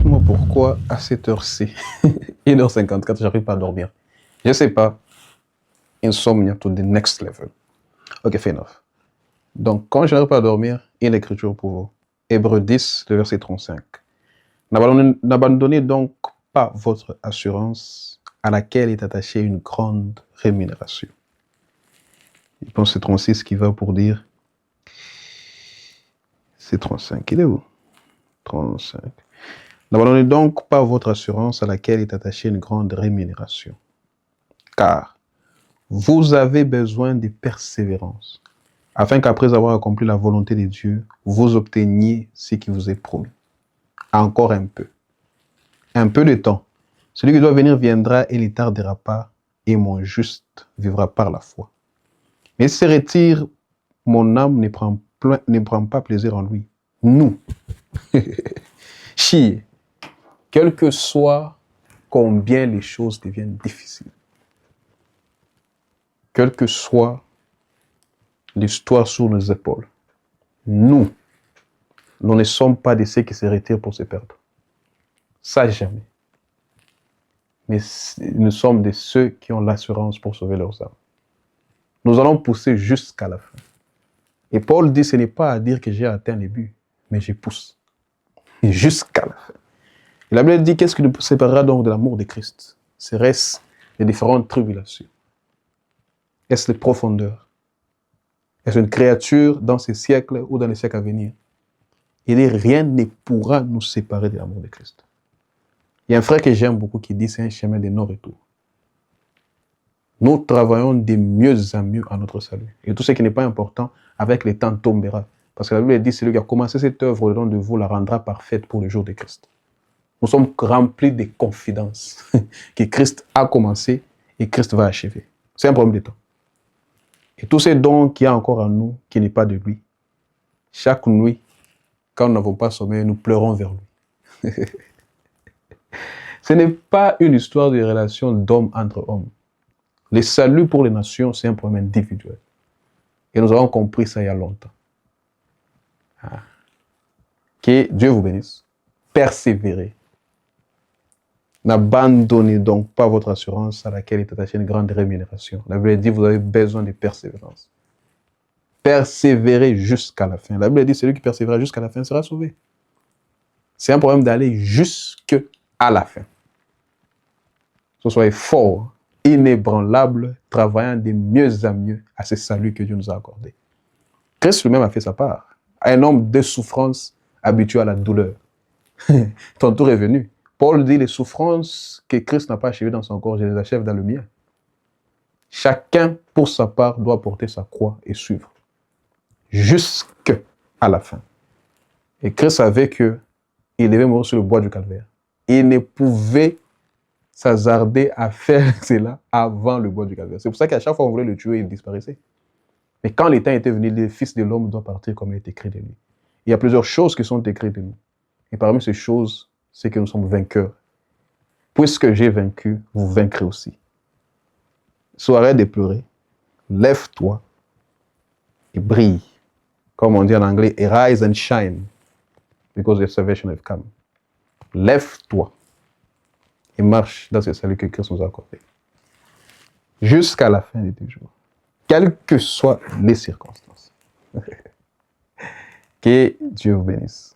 dites-moi pourquoi à cette heure-ci, 1h54, j'arrive pas à dormir. Je sais pas. Insomnia to the next level. Ok, fair enough. Donc, quand je n'arrive pas à dormir, il y a l'écriture pour vous. Hébreux 10, le verset 35. N'abandonnez donc pas votre assurance à laquelle est attachée une grande rémunération. Je pense que c'est 36 qui va pour dire. C'est 35. Il est où? 35. N'abandonnez donc pas votre assurance à laquelle est attachée une grande rémunération. Car vous avez besoin de persévérance, afin qu'après avoir accompli la volonté de Dieu, vous obteniez ce qui vous est promis. Encore un peu de temps. Celui qui doit venir viendra et ne tardera pas, et mon juste vivra par la foi. Mais s'il se retire, mon âme ne prend pas plaisir en lui. Nous, chier, quel que soit combien les choses deviennent difficiles, quelle que soit l'histoire sur nos épaules, nous ne sommes pas de ceux qui se retirent pour se perdre. Ça, jamais. Mais nous sommes de ceux qui ont l'assurance pour sauver leurs âmes. Nous allons pousser jusqu'à la fin. Et Paul dit, ce n'est pas à dire que j'ai atteint les buts, mais je pousse. Jusqu'à la fin. Et la Bible dit, qu'est-ce qui nous séparera donc de l'amour de Christ? Serait-ce les différentes tribulations? Est-ce les profondeurs? Est-ce une créature dans ces siècles ou dans les siècles à venir? Il dit, rien ne pourra nous séparer de l'amour de Christ. Il y a un frère que j'aime beaucoup qui dit, c'est un chemin de non-retour. Nous travaillons de mieux en mieux à notre salut. Et tout ce qui n'est pas important, avec le temps tombera. Parce que la Bible dit, celui qui a commencé cette œuvre au-dedans de vous la rendra parfaite pour le jour de Christ. Nous sommes remplis de confidence que Christ a commencé et Christ va achever. C'est un problème de temps. Et tous ces dons qu'il y a encore en nous, qui n'est pas de lui, chaque nuit, quand nous n'avons pas sommeil, nous pleurons vers lui. Ce n'est pas une histoire de relation d'homme entre hommes. Le salut pour les nations, c'est un problème individuel. Et nous avons compris ça il y a longtemps. Que Dieu vous bénisse. Persévérez. N'abandonnez donc pas votre assurance à laquelle est attachée une grande rémunération. La Bible dit, vous avez besoin de persévérance. Persévérez jusqu'à la fin. La Bible dit, celui qui persévérera jusqu'à la fin sera sauvé. C'est un problème d'aller jusqu'à la fin. Que soyez fort, inébranlable, travaillant de mieux en mieux à ce salut que Dieu nous a accordé. Christ lui-même a fait sa part. Un homme de souffrance habitué à la douleur. Ton tour est venu. Paul dit, les souffrances que Christ n'a pas achevées dans son corps, je les achève dans le mien. Chacun, pour sa part, doit porter sa croix et suivre. Jusqu'à la fin. Et Christ savait qu'il devait mourir sur le bois du calvaire. Il ne pouvait s'hasarder à faire cela avant le bois du calvaire. C'est pour ça qu'à chaque fois qu'on voulait le tuer, il disparaissait. Mais quand le temps était venu, le Fils de l'homme doit partir comme il est écrit de lui. Il y a plusieurs choses qui sont écrites de nous. Et parmi ces choses, c'est que nous sommes vainqueurs. Puisque j'ai vaincu, vous vaincrez aussi. Arrête de pleurer, lève-toi et brille. Comme on dit en anglais, arise and shine, because your salvation has come. Lève-toi et marche dans ce salut que Christ nous a accordé. Jusqu'à la fin de tes jours. Quelles que soient les circonstances. Que Dieu vous bénisse.